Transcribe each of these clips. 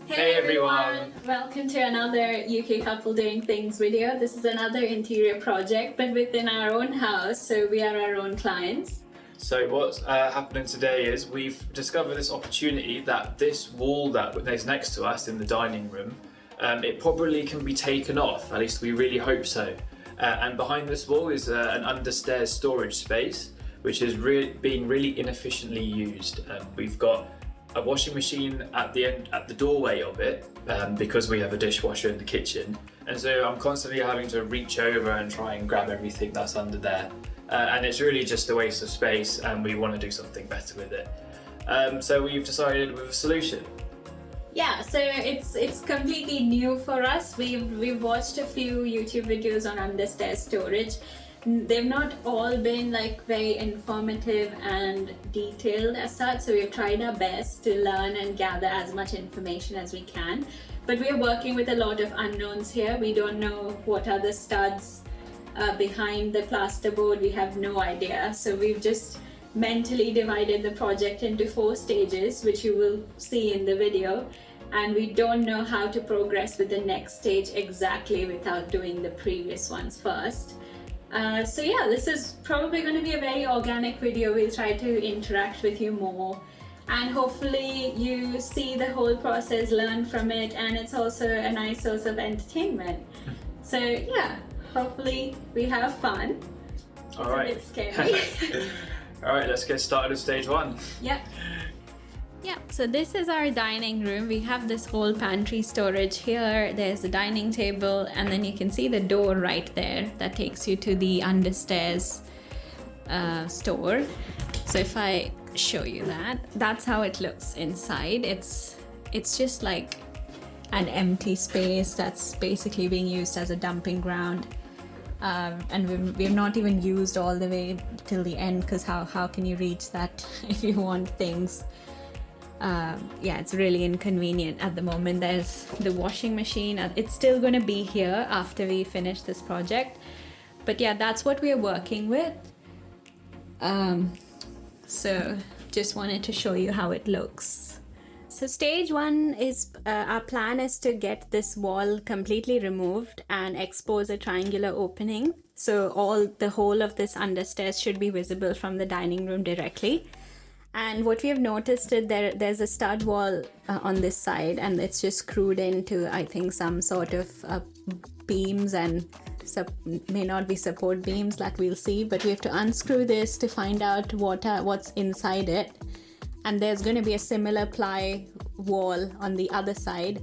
Hey everyone! Welcome to another UK Couple Doing Things video. This is another interior project, but within our own house, so we are our own clients. So what's happening today is we've discovered this opportunity that this wall that is next to us in the dining room, it probably can be taken off, at least we really hope so. And behind this wall is an understairs storage space, which is being really inefficiently used. We've got a washing machine at the doorway of it, because we have a dishwasher in the kitchen, and so I'm constantly having to reach over and try and grab everything that's under there. And it's really just a waste of space, and we want to do something better with it. So we've decided with a solution. Yeah, so it's completely new for us. We've watched a few YouTube videos on understairs storage. They've not all been like very informative and detailed as such, so we've tried our best to learn and gather as much information as we can. But we're working with a lot of unknowns here. We don't know what are the studs behind the plasterboard. We have no idea. So we've just mentally divided the project into 4 stages, which you will see in the video. And we don't know how to progress with the next stage exactly without doing the previous ones first. So yeah, this is probably going to be a very organic video. We'll try to interact with you more, and hopefully you see the whole process, learn from it, and it's also a nice source of entertainment. So yeah, hopefully we have fun. All right. It's a bit scary. All right, let's get started with stage 1. Yep. Yeah, so this is our dining room. We have this whole pantry storage here. There's the dining table, and then you can see the door right there that takes you to the understairs store. So if I show you that, that's how it looks inside. It's just like an empty space that's basically being used as a dumping ground. And we've not even used all the way till the end, because how can you reach that if you want things? Yeah, it's really inconvenient at the moment. There's the washing machine. It's still going to be here after we finish this project. But yeah, that's what we're working with. So just wanted to show you how it looks. So stage 1 is, our plan is to get this wall completely removed and expose a triangular opening. So the whole of this understairs should be visible from the dining room directly. And what we have noticed is there's a stud wall on this side, and it's just screwed into, I think, some sort of beams, and may not be support beams that we'll see, but we have to unscrew this to find out what's inside it. And there's going to be a similar ply wall on the other side,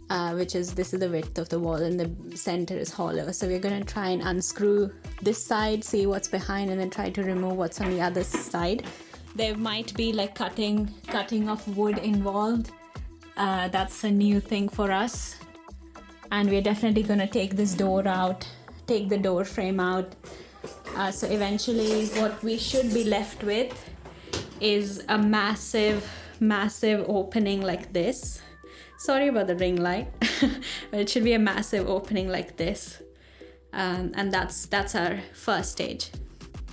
this is the width of the wall, and the center is hollow. So we're going to try and unscrew this side, see what's behind, and then try to remove what's on the other side. There might be like cutting of wood involved. That's a new thing for us. And we're definitely going to take this door out, take the door frame out. So eventually what we should be left with is a massive opening like this. Sorry about the ring light. But it should be a massive opening like this. And that's our first stage.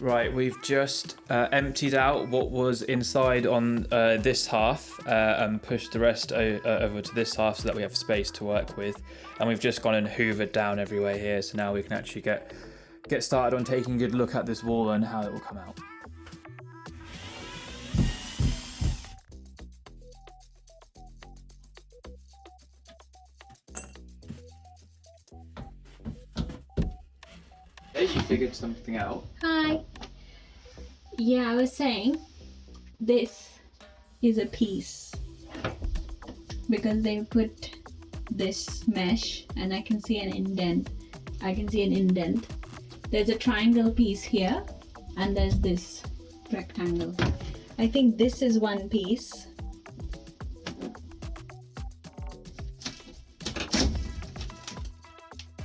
Right, we've just emptied out what was inside on this half and pushed the rest over to this half so that we have space to work with. And we've just gone and hoovered down everywhere here, so now we can actually get started on taking a good look at this wall and how it will come out. Hey, you figured something out. Hi. Yeah, I was saying this is a piece because they put this mesh, and I can see an indent. There's a triangle piece here, and there's this rectangle. I think this is one piece.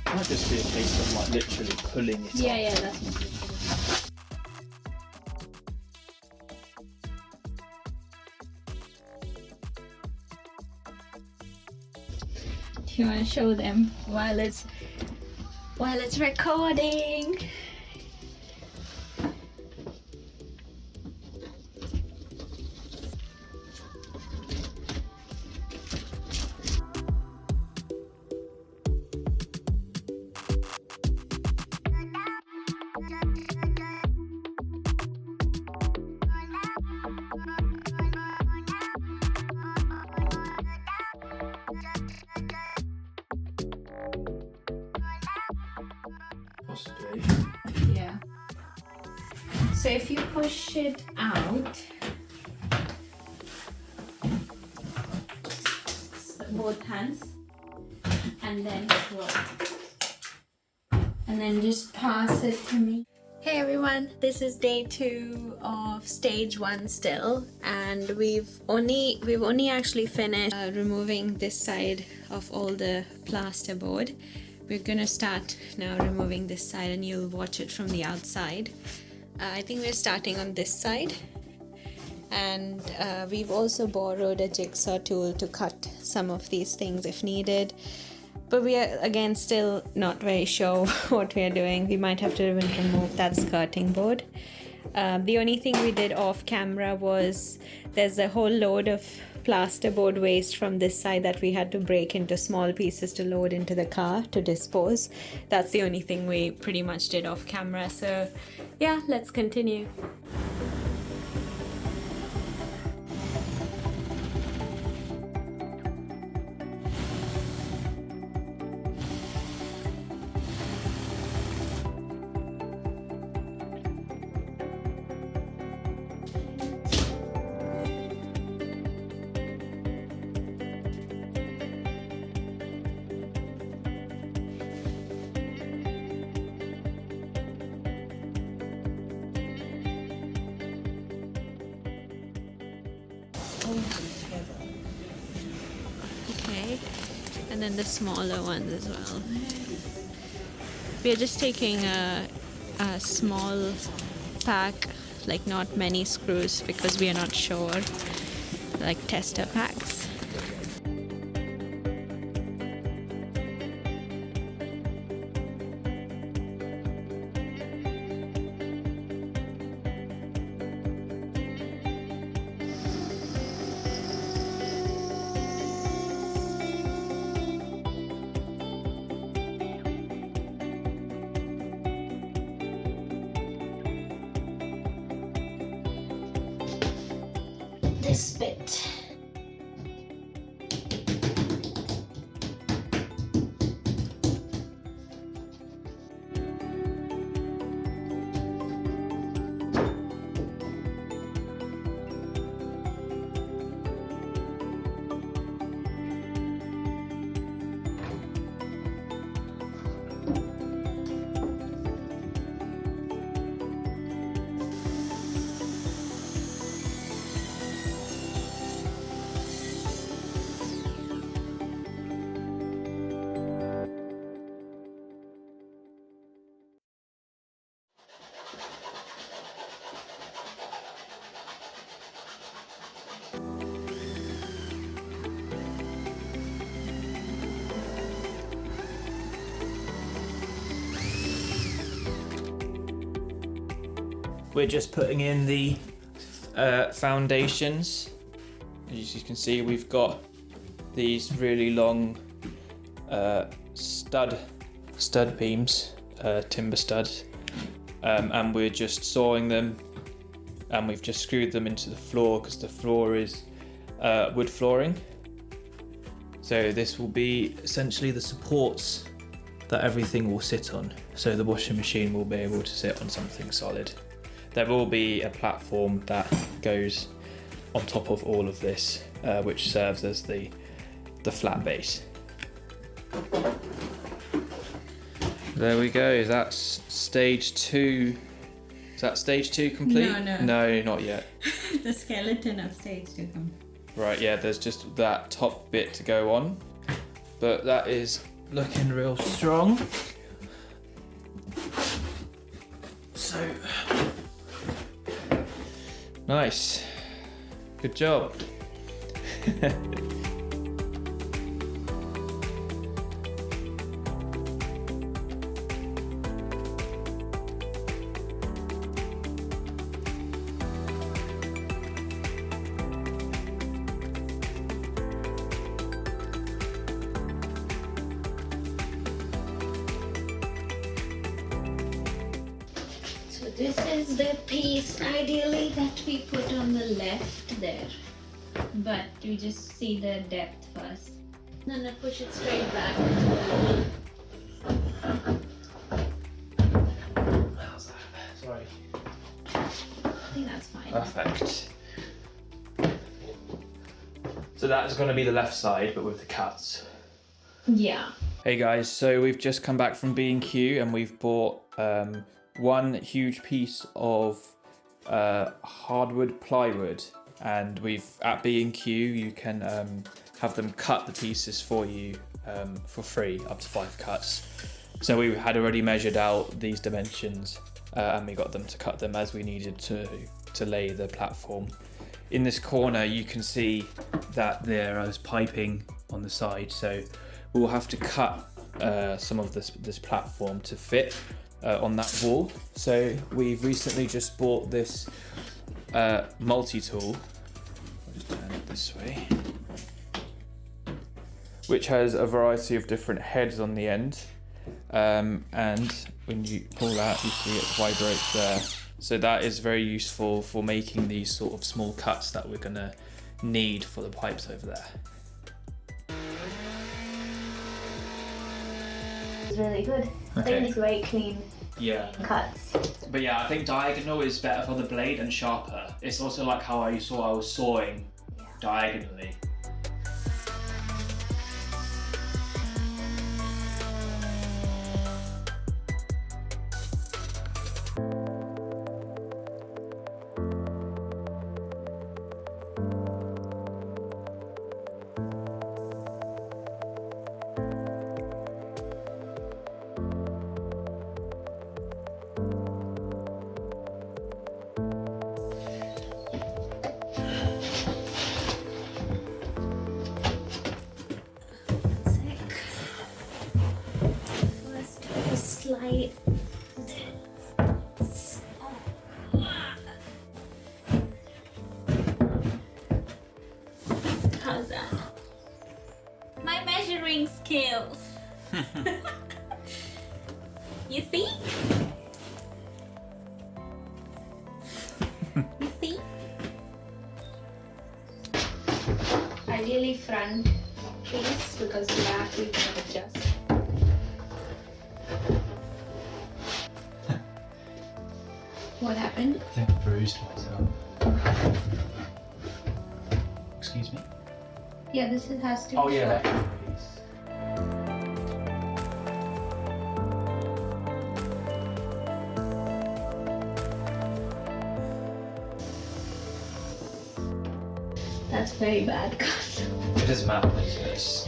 It might just be a case of like literally pulling it off. Yeah, that's what it is. Do you want to show them while it's recording? So if you push it out, both hands, and then just pass it to me. Hey everyone, this is day 2 of stage 1 still, and we've only actually finished removing this side of all the plasterboard. We're gonna start now removing this side, and you'll watch it from the outside. I think we're starting on this side, and we've also borrowed a jigsaw tool to cut some of these things if needed. But we are, again, still not very sure what we are doing. We might have to even remove that skirting board. The only thing we did off camera was there's a whole load of plasterboard waste from this side that we had to break into small pieces to load into the car to dispose. That's the only thing we pretty much did off camera. So yeah, let's continue. Okay, and then the smaller ones as well. We are just taking a small pack, like not many screws, because we are not sure, like tester packs. This bit. We're just putting in the foundations. As you can see, we've got these really long stud beams, timber studs, and we're just sawing them, and we've just screwed them into the floor because the floor is wood flooring. So this will be essentially the supports that everything will sit on, so the washing machine will be able to sit on something solid. There will be a platform that goes on top of all of this, which serves as the flat base. There we go. That's stage 2. Is that stage 2 complete? No, not yet. The skeleton of stage 2 complete. Right, yeah, there's just that top bit to go on, but that is looking real strong. So, nice. Good job. This is the piece ideally that we put on the left there, but we just see the depth first. No, push it straight back. How's that? Sorry. that's fine. Perfect. So that's going to be the left side, but with the cuts. Yeah. Hey guys, so we've just come back from B&Q and we've bought one huge piece of hardwood plywood, and at B&Q you can have them cut the pieces for you for free, up to 5 cuts. So we had already measured out these dimensions and we got them to cut them as we needed to lay the platform. In this corner you can see that there is piping on the side, so we'll have to cut some of this platform to fit on that wall. So we've recently just bought this multi-tool. I'll just turn it this way, which has a variety of different heads on the end, and when you pull that you see it vibrates there. So that is very useful for making these sort of small cuts that we're gonna need for the pipes over there. It's really good. I Okay. think it's very clean cuts. But yeah, I think diagonal is better for the blade and sharper. It's also like how I was sawing diagonally. First, slide. How's that? My measuring skills. You see? You see? Ideally front piece, because back we can adjust. What happened? I think I bruised myself. Excuse me? Yeah, this has to be Oh yeah, short. that piece. That's very bad cut. It doesn't matter, it's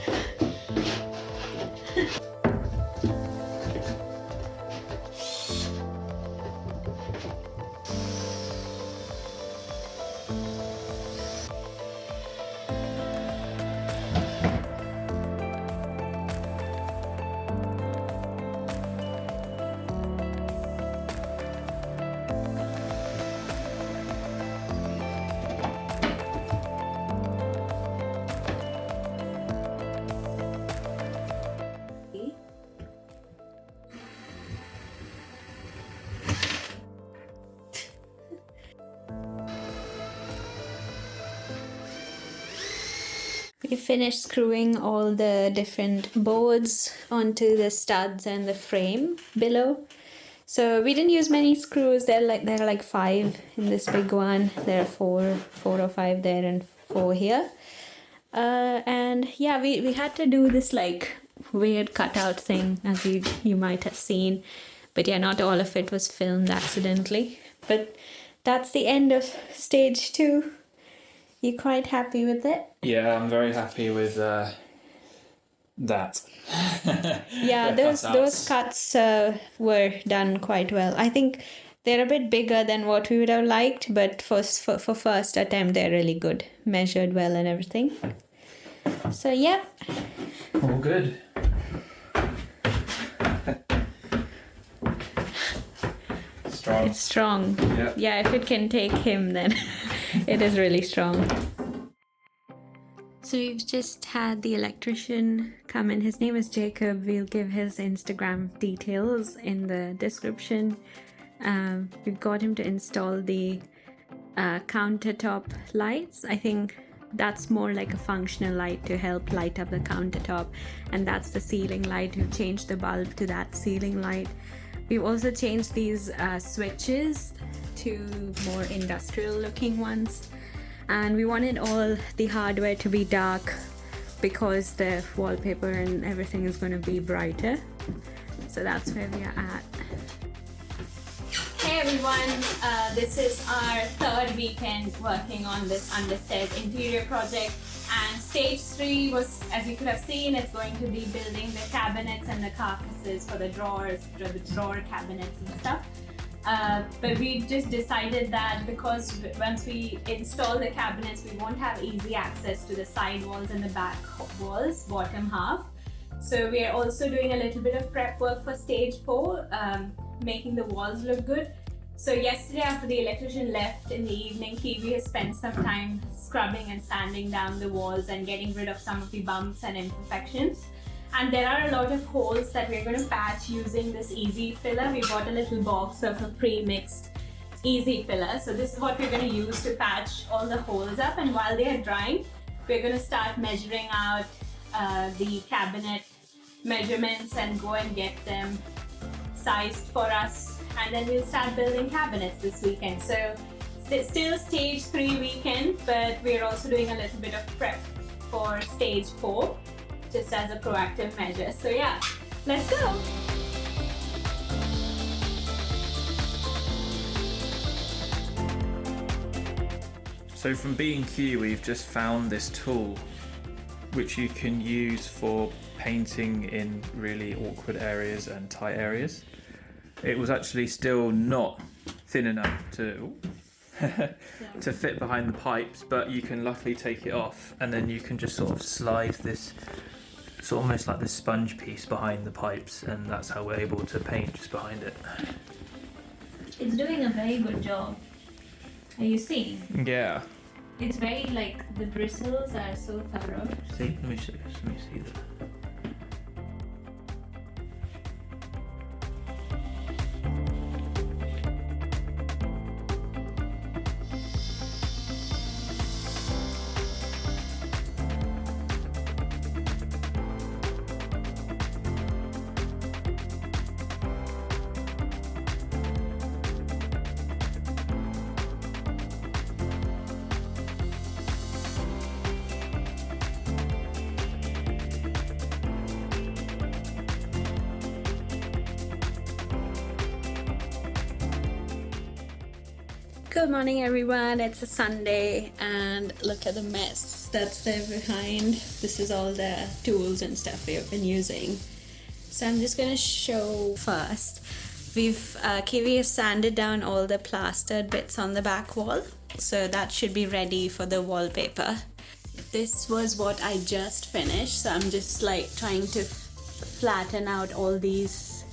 We finished screwing all the different boards onto the studs and the frame below. So we didn't use many screws. There are like 5 in this big one. There are 4 or 5 there and 4 here. And yeah, we had to do this like weird cutout thing, as you might have seen. But yeah, not all of it was filmed accidentally. But that's the end of stage 2. You quite happy with it? Yeah, I'm very happy with that. Yeah, those cuts were done quite well. I think they're a bit bigger than what we would have liked, but for first attempt, they're really good. Measured well and everything. So yeah. All good. Strong. It's strong. Yeah. Yeah, if it can take him, then it is really strong. So we've just had the electrician come in. His name is Jacob. We'll give his Instagram details in the description. We've got him to install the countertop lights. I think that's more like a functional light to help light up the countertop, and that's the ceiling light. We've changed the bulb to that ceiling light. We've also changed these switches to more industrial looking ones, and we wanted all the hardware to be dark because the wallpaper and everything is going to be brighter. So that's where we are at. Hey everyone, this is our third weekend working on this understairs interior project, and stage 3 was, as you could have seen, it's going to be building the cabinets and the carcasses for the drawers, the drawer cabinets and stuff. But we just decided that because once we install the cabinets, we won't have easy access to the side walls and the back walls, bottom half. So we are also doing a little bit of prep work for stage 4, making the walls look good. So yesterday after the electrician left in the evening, Kiwi has spent some time scrubbing and sanding down the walls and getting rid of some of the bumps and imperfections. And there are a lot of holes that we're going to patch using this easy filler. We bought a little box of a pre-mixed easy filler. So this is what we're going to use to patch all the holes up. And while they are drying, we're going to start measuring out the cabinet measurements and go and get them sized for us. And then we'll start building cabinets this weekend. So still stage 3 weekend, but we're also doing a little bit of prep for stage 4. Just as a proactive measure. So yeah, let's go. So from B&Q, we've just found this tool which you can use for painting in really awkward areas and tight areas. It was actually still not thin enough to to fit behind the pipes, but you can luckily take it off, and then you can just sort of slide this. It's almost like this sponge piece behind the pipes, and that's how we're able to paint just behind it. It's doing a very good job. Are you seeing? Yeah. It's very, like, the bristles are so thorough. See? Let me see that. Good morning everyone, it's a Sunday and look at the mess that's there behind. This is all the tools and stuff we have been using. So I'm just going to show first. Kiwi has sanded down all the plastered bits on the back wall, so that should be ready for the wallpaper. This was what I just finished, so I'm just like trying to flatten out all these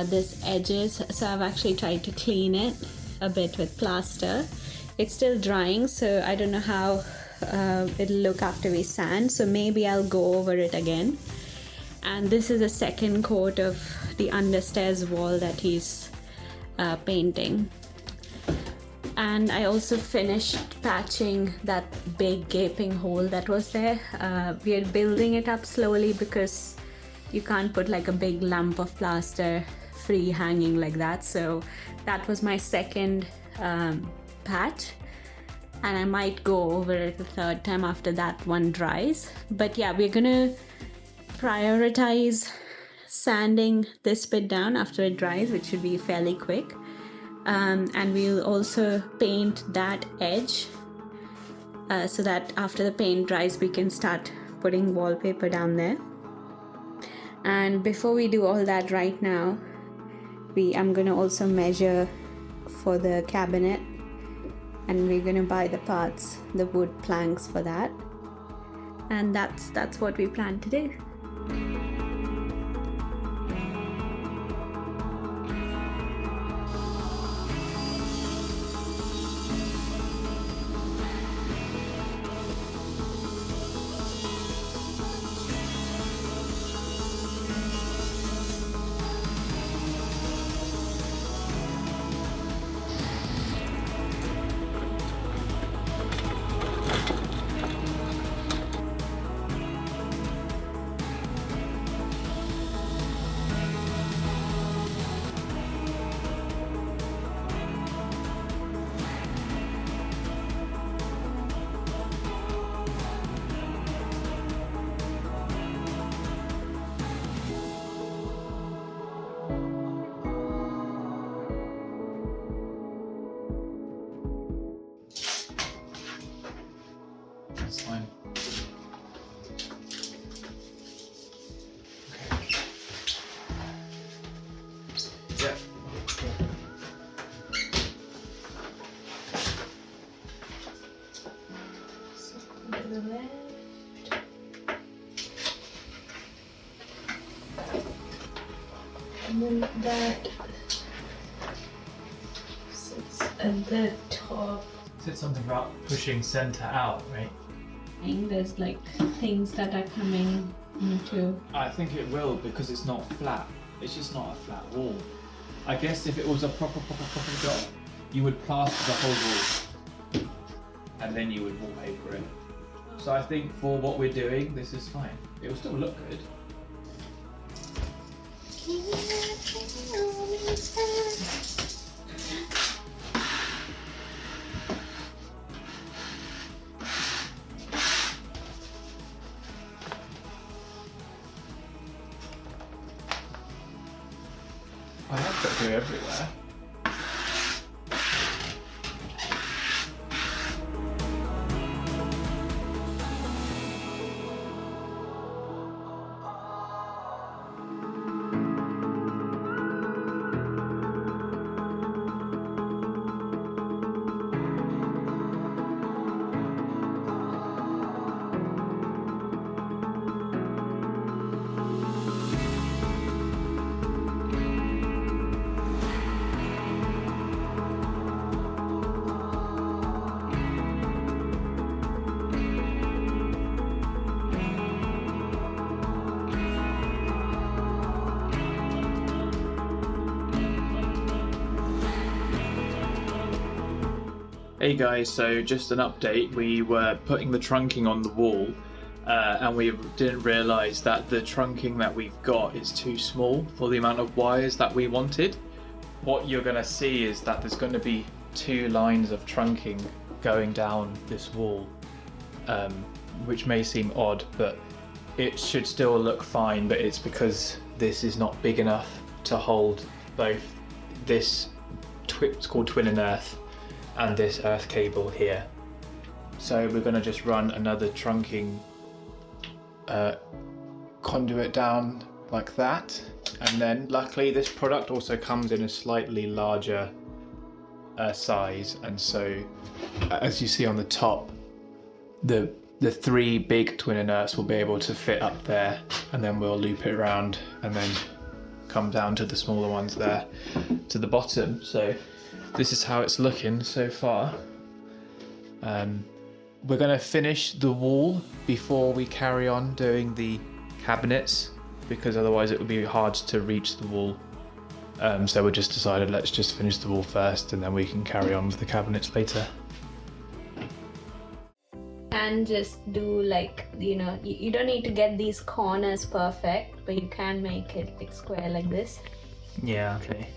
this edges. So I've actually tried to clean it a bit with plaster. It's still drying, so I don't know how it'll look after we sand, so maybe I'll go over it again. And this is a second coat of the understairs wall that he's painting. And I also finished patching that big gaping hole that was there. We are building it up slowly because you can't put like a big lump of plaster free hanging like that. So that was my second patch, and I might go over it the third time after that one dries. But yeah, we're gonna prioritize sanding this bit down after it dries, which should be fairly quick. And we'll also paint that edge so that after the paint dries we can start putting wallpaper down there. And before we do all that right now, I'm gonna also measure for the cabinet, and we're gonna buy the parts, the wood planks for that, and that's what we plan to do. And then that sits at the top. Said something about pushing center out, right? And there's like things that are coming into. I think it will because it's not flat. It's just not a flat wall. I guess if it was a proper job, you would plaster the whole wall and then you would wallpaper it. So I think for what we're doing, this is fine. It will still look good. I have got glue everywhere. Hey guys, so just an update. We were putting the trunking on the wall and we didn't realise that the trunking that we've got is too small for the amount of wires that we wanted. What you're going to see is that there's going to be 2 lines of trunking going down this wall, which may seem odd, but it should still look fine, but it's because this is not big enough to hold both this, it's called twin and earth, and this earth cable here. So we're going to just run another trunking conduit down like that, and then luckily this product also comes in a slightly larger size, and so as you see on the top, the 3 big twin and earths will be able to fit up there, and then we'll loop it around and then come down to the smaller ones there to the bottom. So this is how it's looking so far. We're going to finish the wall before we carry on doing the cabinets, because otherwise it would be hard to reach the wall. So we just decided let's just finish the wall first and then we can carry on with the cabinets later. And just do like, you don't need to get these corners perfect, but you can make it like square like this. Yeah, okay.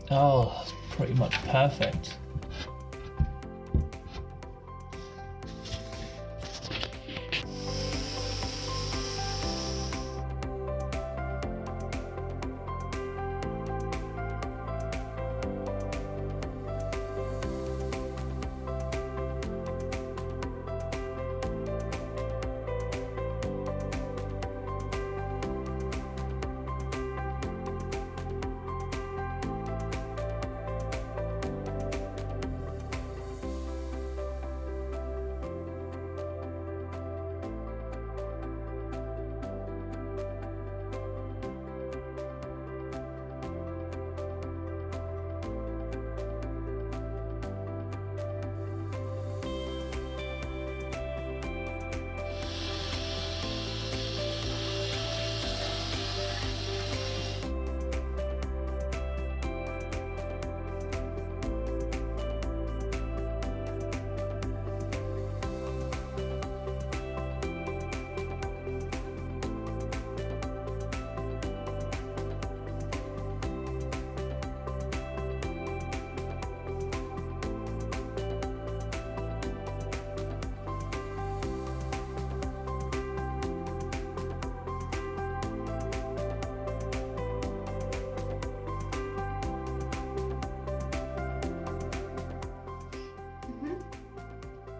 Oh, that's pretty much perfect.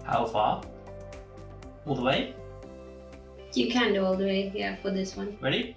How far? All the way? You can do all the way, yeah, for this one. Ready?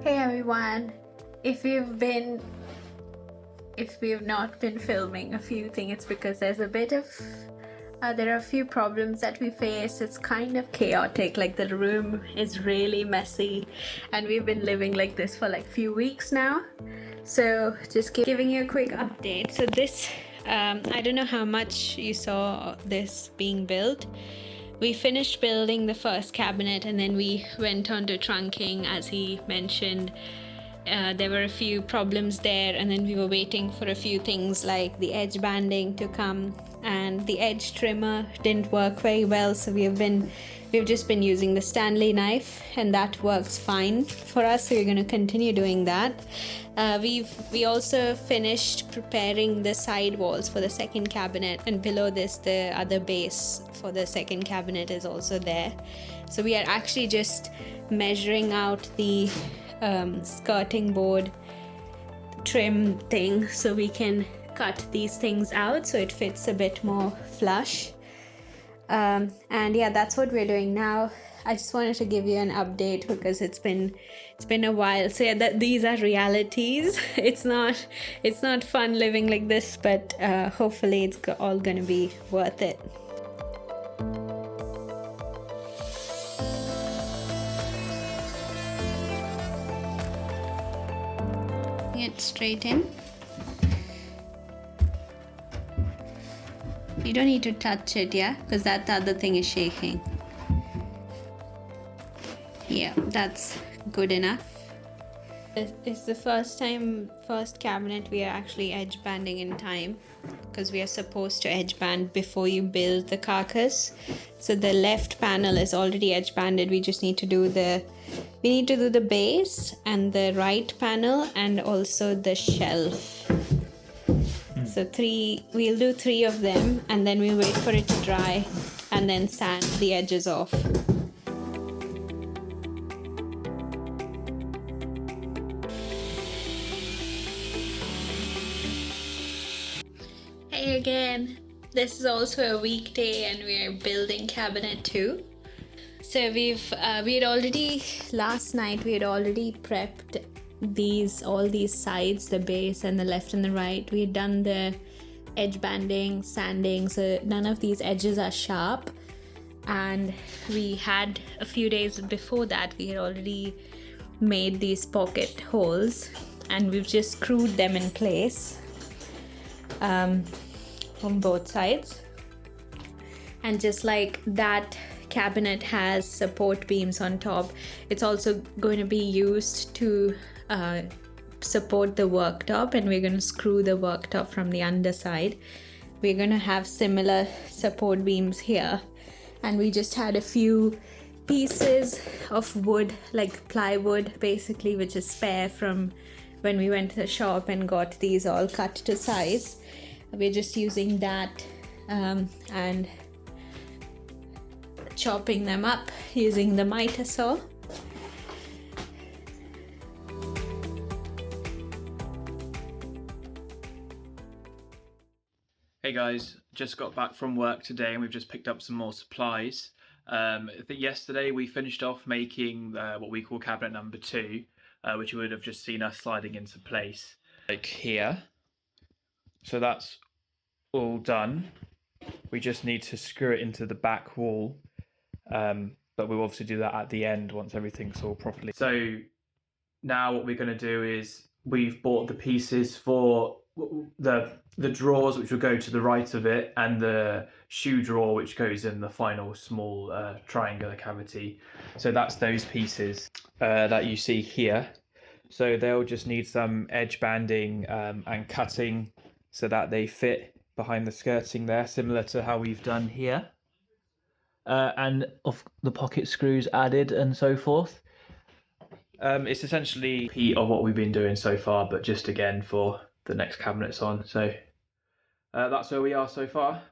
Hey everyone, if we've not been filming a few things, it's because there's a bit of there are a few problems that we face. It's kind of chaotic, like the room is really messy and we've been living like this for like few weeks now. So just giving you a quick update. So this I don't know how much you saw this being built. We finished building the first cabinet and then we went on to trunking, as he mentioned. There were a few problems there, and then we were waiting for a few things like the edge banding to come, and the edge trimmer didn't work very well, so we've just been using the Stanley knife, and that works fine for us, so we're going to continue doing that. We also finished preparing the side walls for the second cabinet, and below this the other base for the second cabinet is also there. So we are actually just measuring out the skirting board trim thing so we can cut these things out so it fits a bit more flush. And yeah, that's what we're doing now. I just wanted to give you an update because it's been a while. So yeah, these are realities. It's not fun living like this, but hopefully it's all gonna be worth it. It straight in. You don't need to touch it, yeah, because that other thing is shaking. Yeah, that's good enough. It's the first cabinet we are actually edge banding in time, because we are supposed to edge band before you build the carcass. So the left panel is already edge banded. We just need to do the base and the right panel and also the shelf. So we'll do 3 of them, and then we wait for it to dry and then sand the edges off. Hey again, this is also a weekday and we are building cabinet 2. So last night we had already prepped all these sides, the base and the left and the right. We had done the edge banding, sanding, so none of these edges are sharp. And we had a few days before that, we had already made these pocket holes and we've just screwed them in place on both sides. And just like that cabinet has support beams on top, it's also going to be used to support the worktop, and we're going to screw the worktop from the underside. We're going to have similar support beams here, and we just had a few pieces of wood, like plywood basically, which is spare from when we went to the shop and got these all cut to size. We're just using that and chopping them up using the miter saw. Hey guys, just got back from work today and we've just picked up some more supplies. I think yesterday we finished off making what we call cabinet number 2, which you would have just seen us sliding into place, like here. So that's all done. We just need to screw it into the back wall, but we'll obviously do that at the end once everything's all properly. So now what we're going to do is we've bought the pieces for the drawers, which will go to the right of it, and the shoe drawer, which goes in the final small triangular cavity. So that's those pieces that you see here. So they'll just need some edge banding and cutting so that they fit behind the skirting there, similar to how we've done here. And of the pocket screws added and so forth. It's essentially a repeat of what we've been doing so far, but just again for the next cabinets on. So that's where we are so far.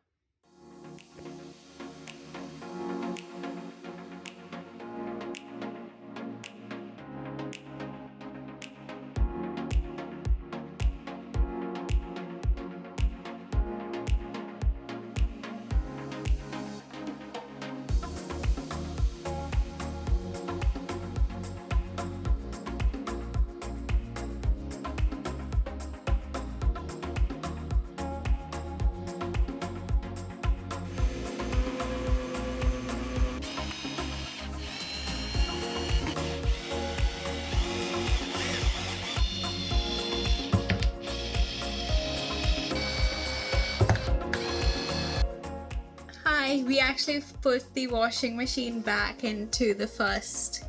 Hi, we actually put the washing machine back into the first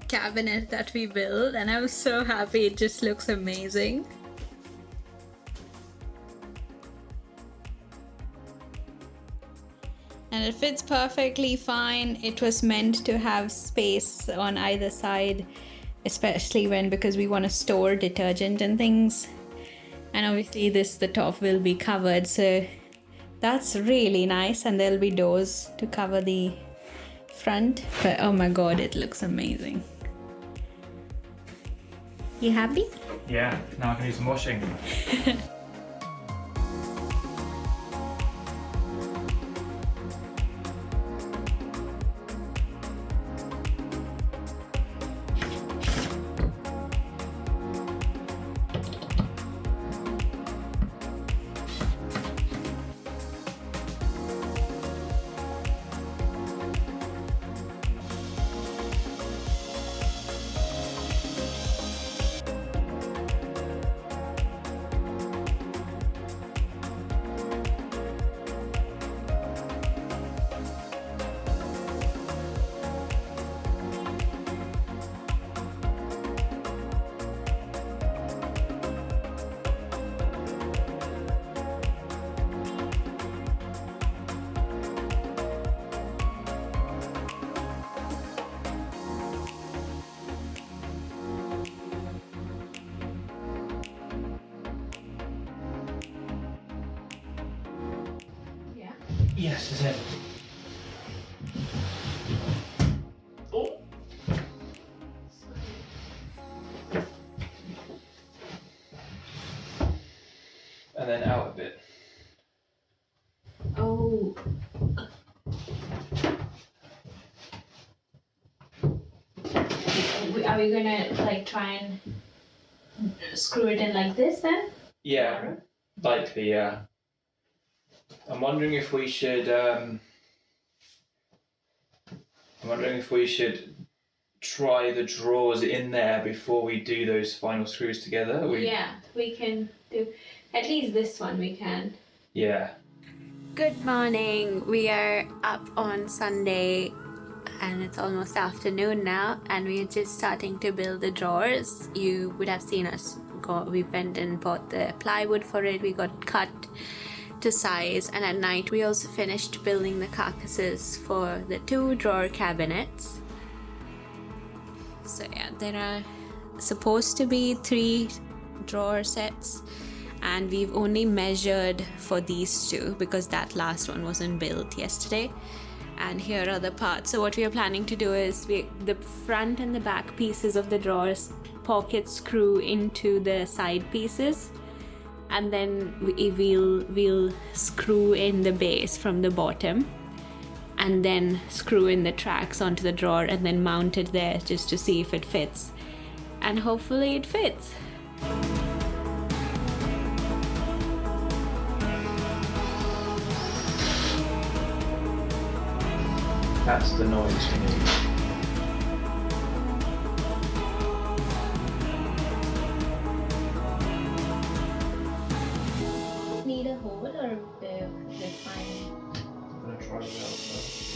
cabinet that we built, and I was so happy. It just looks amazing. And it fits perfectly fine. It was meant to have space on either side, especially because we want to store detergent and things. And obviously the top will be covered, so that's really nice. And there'll be doors to cover the front, but oh my god, it looks amazing. You happy? Yeah, now I can do some washing. Yes, that's it. Oh. And then out a bit. Oh. Are we gonna like try and screw it in like this then? Yeah, likely, yeah. I'm wondering if we should try the drawers in there before we do those final screws together. Yeah, we can do at least this one we can. Yeah. Good morning. We are up on Sunday and it's almost afternoon now, and we are just starting to build the drawers. You would have seen us go. We went and bought the plywood for it. We got cut to size, and at night we also finished building the carcasses for the 2 drawer cabinets. So yeah, there are supposed to be 3 drawer sets, and we've only measured for these 2 because that last one wasn't built yesterday. And here are the parts. So what we are planning to do is the front and the back pieces of the drawers pocket screw into the side pieces, and then we'll screw in the base from the bottom, and then screw in the tracks onto the drawer and then mount it there just to see if it fits, and hopefully it fits. That's the noise for me. Need a hole or they're fine? I'm gonna try it out first.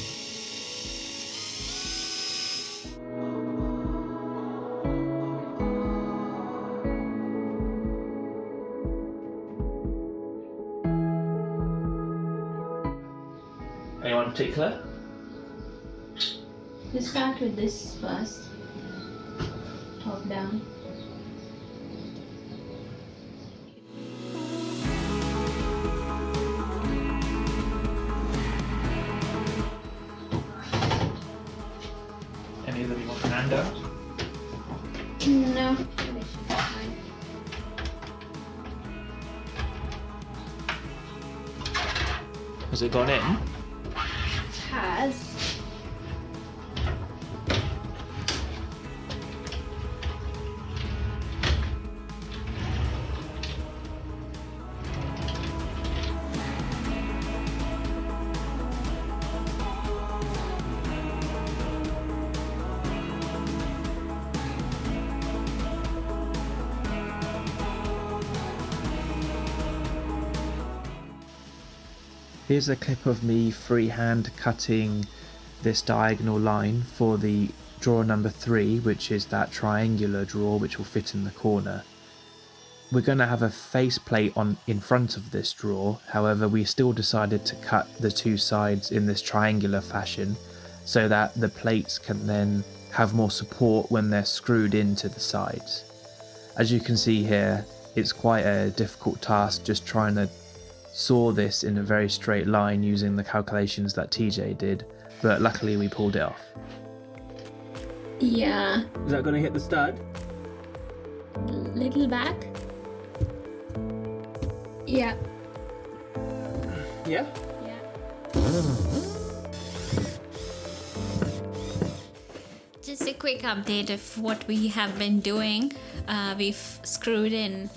Anyone in particular? Let's start with this first. Top Up, down. Any of them you want to hand out? No. They should be fine. Has it gone in? It has. Here's a clip of me freehand cutting this diagonal line for the drawer number 3, which is that triangular drawer which will fit in the corner. We're going to have a faceplate on in front of this drawer, however we still decided to cut the 2 sides in this triangular fashion so that the plates can then have more support when they're screwed into the sides. As you can see here, it's quite a difficult task just trying to saw this in a very straight line using the calculations that TJ did, but luckily we pulled it off. Yeah. Is that going to hit the stud? Little back. Yeah. Yeah. Just a quick update of what we have been doing. We've screwed in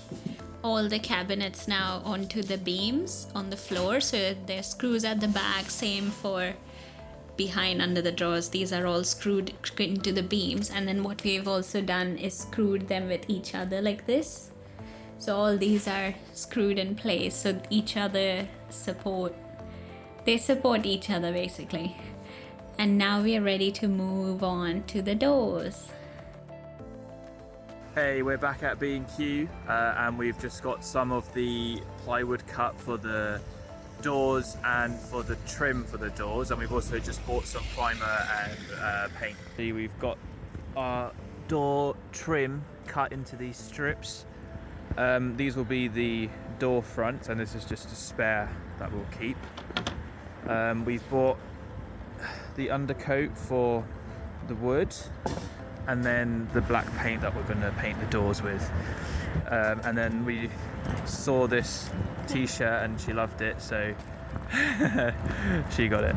all the cabinets now onto the beams on the floor, so there's screws at the back, same for behind under the drawers. These are all screwed into the beams, and then what we've also done is screwed them with each other like this. So all these are screwed in place, so each other support each other basically. And now we are ready to move on to the doors. Hey, we're back at B&Q and we've just got some of the plywood cut for the doors and for the trim for the doors, and we've also just bought some primer and paint. We've got our door trim cut into these strips. These will be the door front, and this is just a spare that we'll keep. We've bought the undercoat for the wood, and then the black paint that we're going to paint the doors with. And then we saw this t-shirt and she loved it, so she got it.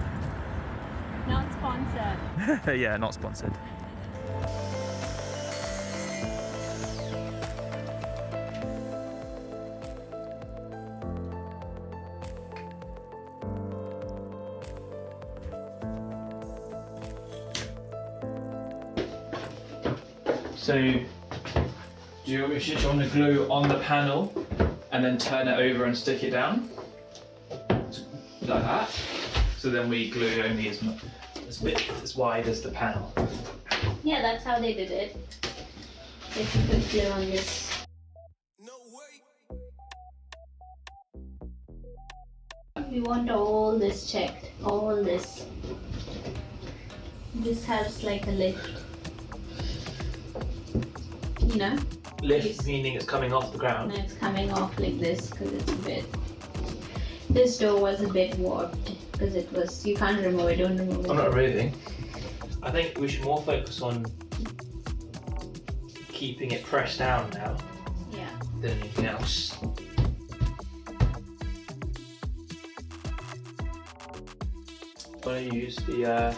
Not sponsored. Yeah, not sponsored. So, do you want to glue on the panel and then turn it over and stick it down? Like that. So then we glue only as wide as the panel. Yeah, that's how they did it. They put glue on this. We want all this checked. All this. This has like a lift. You know? Lift meaning it's coming off the ground. And it's coming off like this because it's a bit. This door was a bit warped because it was. You can't remove it. Don't remove it. I'm not removing. I think we should more focus on keeping it pressed down now Yeah. than anything else. I'm going to use the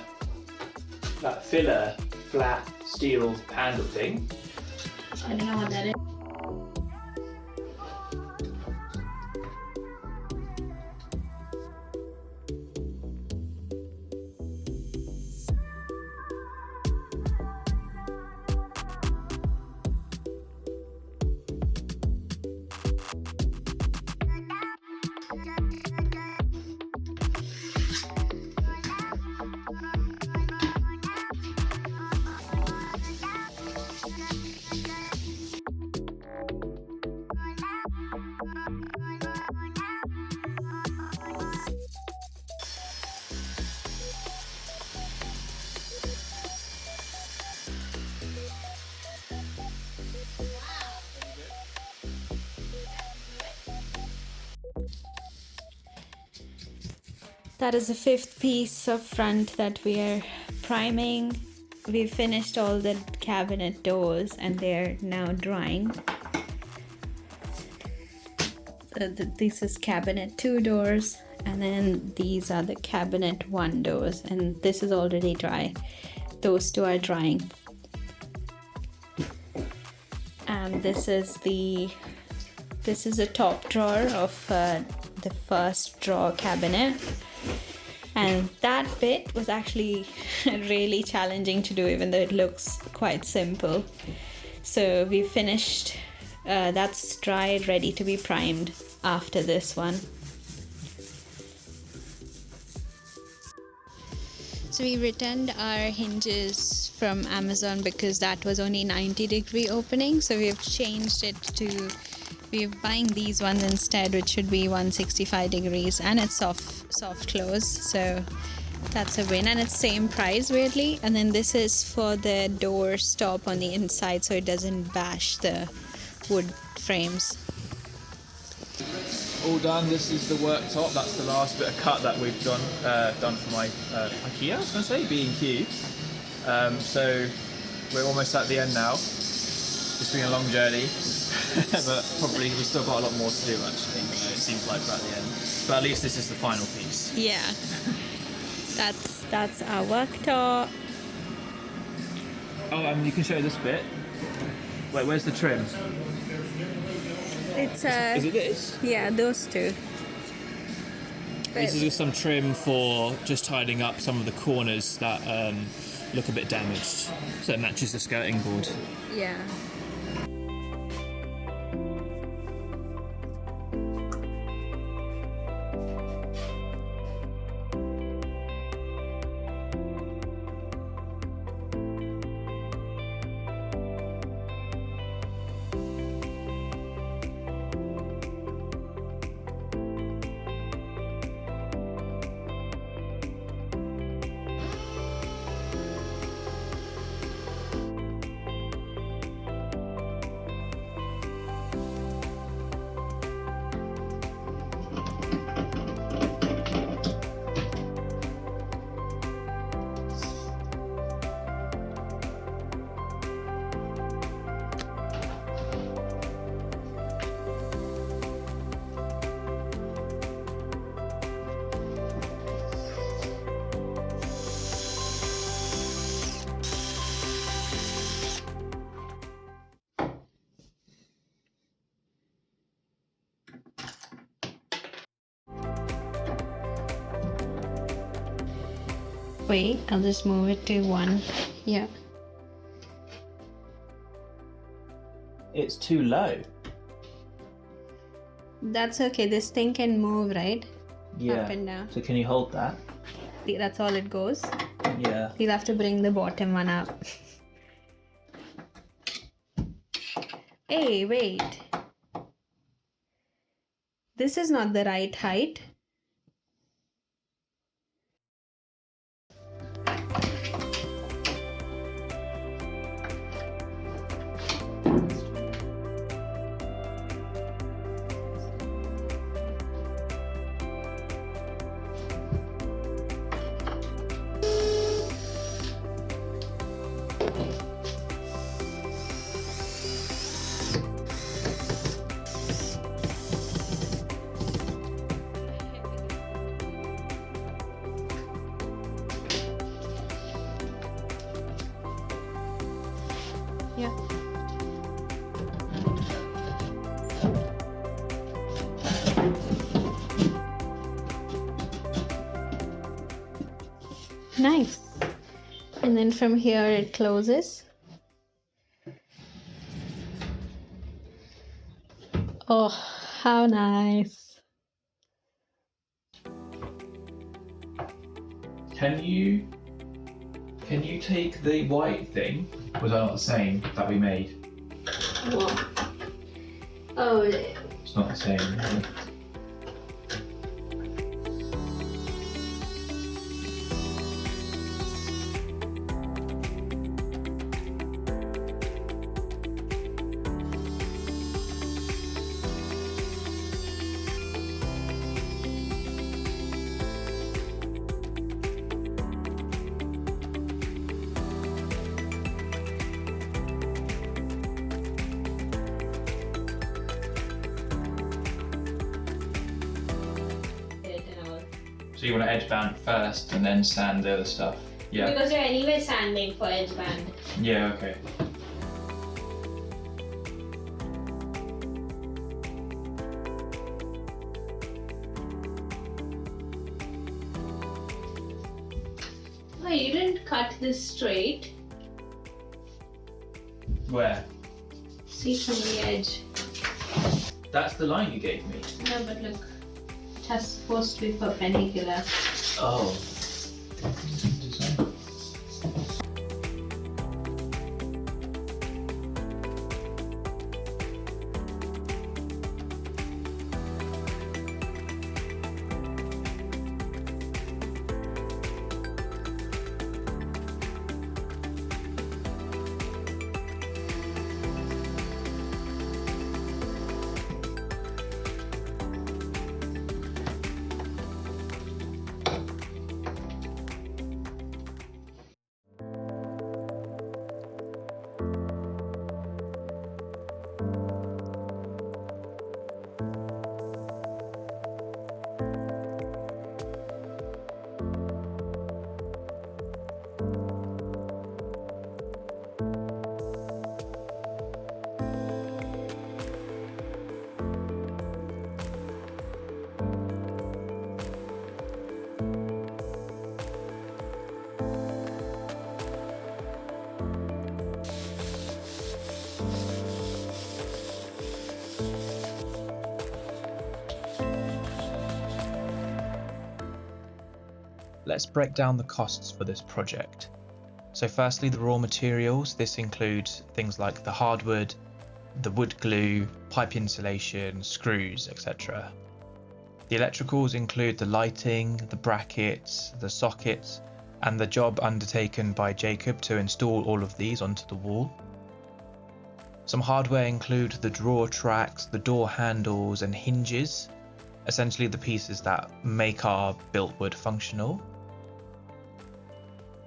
that filler flat steel handle thing. I don't know what that is. That is the fifth piece of front that we are priming. We finished all the cabinet doors and they're now drying. This is cabinet 2 doors, and then these are the cabinet 1 doors, and this is already dry. Those 2 are drying. And this is a top drawer of the first drawer cabinet, and that bit was actually really challenging to do, even though it looks quite simple. So we finished, that's dry, ready to be primed after this one. So we returned our hinges from Amazon because that was only 90-degree opening, so we've changed it to, we're buying these ones instead, which should be 165 degrees, and it's soft close, so that's a win. And it's same price weirdly. And then this is for the door stop on the inside so it doesn't bash the wood frames. All done. This is the worktop. That's the last bit of cut that we've done for my IKEA, I was going to say, B&Q. So we're almost at the end now. It's been a long journey, but probably we've still got a lot more to do actually. It seems like we're at the end. But at least this is the final piece. Yeah. That's our worktop. Oh, and you can show this bit. Wait, where's the trim? It's Is it this? yeah, those 2. This is just some trim for just tidying up some of the corners that look a bit damaged, so it matches the skirting board. Yeah. Wait, I'll just move it to 1. Yeah. It's too low. That's okay. This thing can move, right? Yeah. Up and down. So can you hold that? That's all it goes. Yeah. You'll have to bring the bottom one up. Hey, wait. This is not the right height. Yeah. Nice. And then from here it closes. Oh, how nice. Can you take the white thing? Was that not the same that we made? What? Oh, It's not the same. is it? So you want to edge band first and then sand the other stuff? Yeah. Because you're anyway sanding for edge band. Yeah, okay. Oh, you didn't cut this straight. Where? See from the edge. That's the line you gave me. No, but look. That's supposed to be perpendicular. Oh. Let's break down the costs for this project. So firstly, the raw materials. This includes things like the hardwood, the wood glue, pipe insulation, screws, etc. The electricals include the lighting, the brackets, the sockets, and the job undertaken by Jacob to install all of these onto the wall. Some hardware include the drawer tracks, the door handles and hinges, essentially the pieces that make our built wood functional.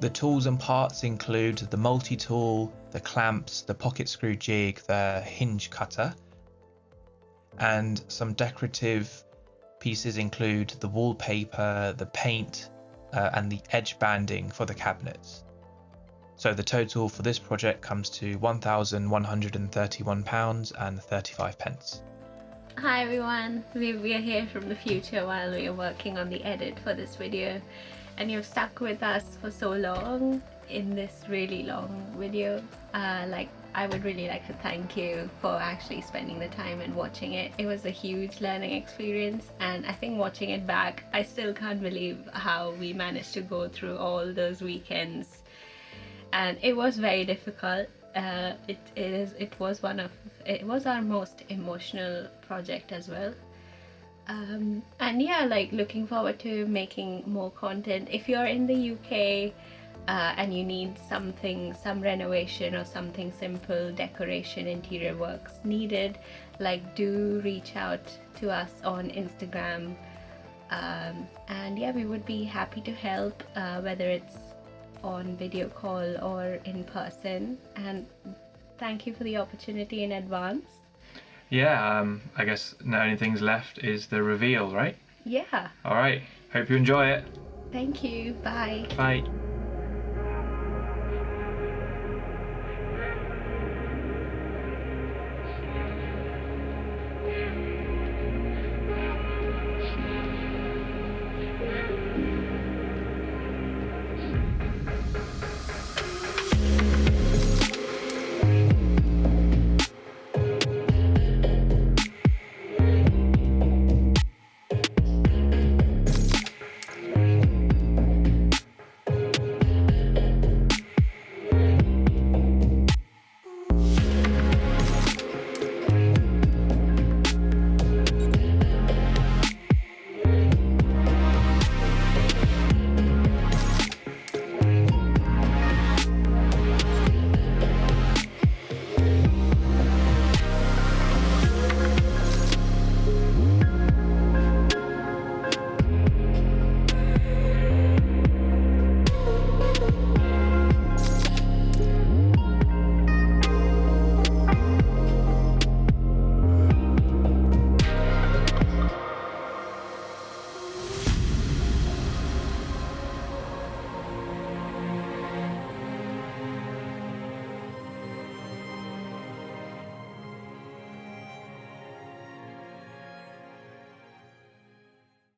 The tools and parts include the multi-tool, the clamps, the pocket screw jig, the hinge cutter, and some decorative pieces include the wallpaper, the paint, and the edge banding for the cabinets. So the total for this project comes to £1,131.35. Hi everyone, we are here from the future while we are working on the edit for this video, and you've stuck with us for so long in this really long video. I would really like to thank you for actually spending the time and watching it. It was a huge learning experience, and I think watching it back, I still can't believe how we managed to go through all those weekends, and it was very difficult. It was our most emotional project as well. And yeah, like looking forward to making more content. If you're in the UK and you need some renovation or something simple, decoration, interior works needed, like do reach out to us on Instagram, and yeah, we would be happy to help, whether it's on video call or in person. And thank you for the opportunity in advance. Yeah, I guess the only things left is the reveal, right? Yeah. All right. Hope you enjoy it. Thank you. Bye. Bye.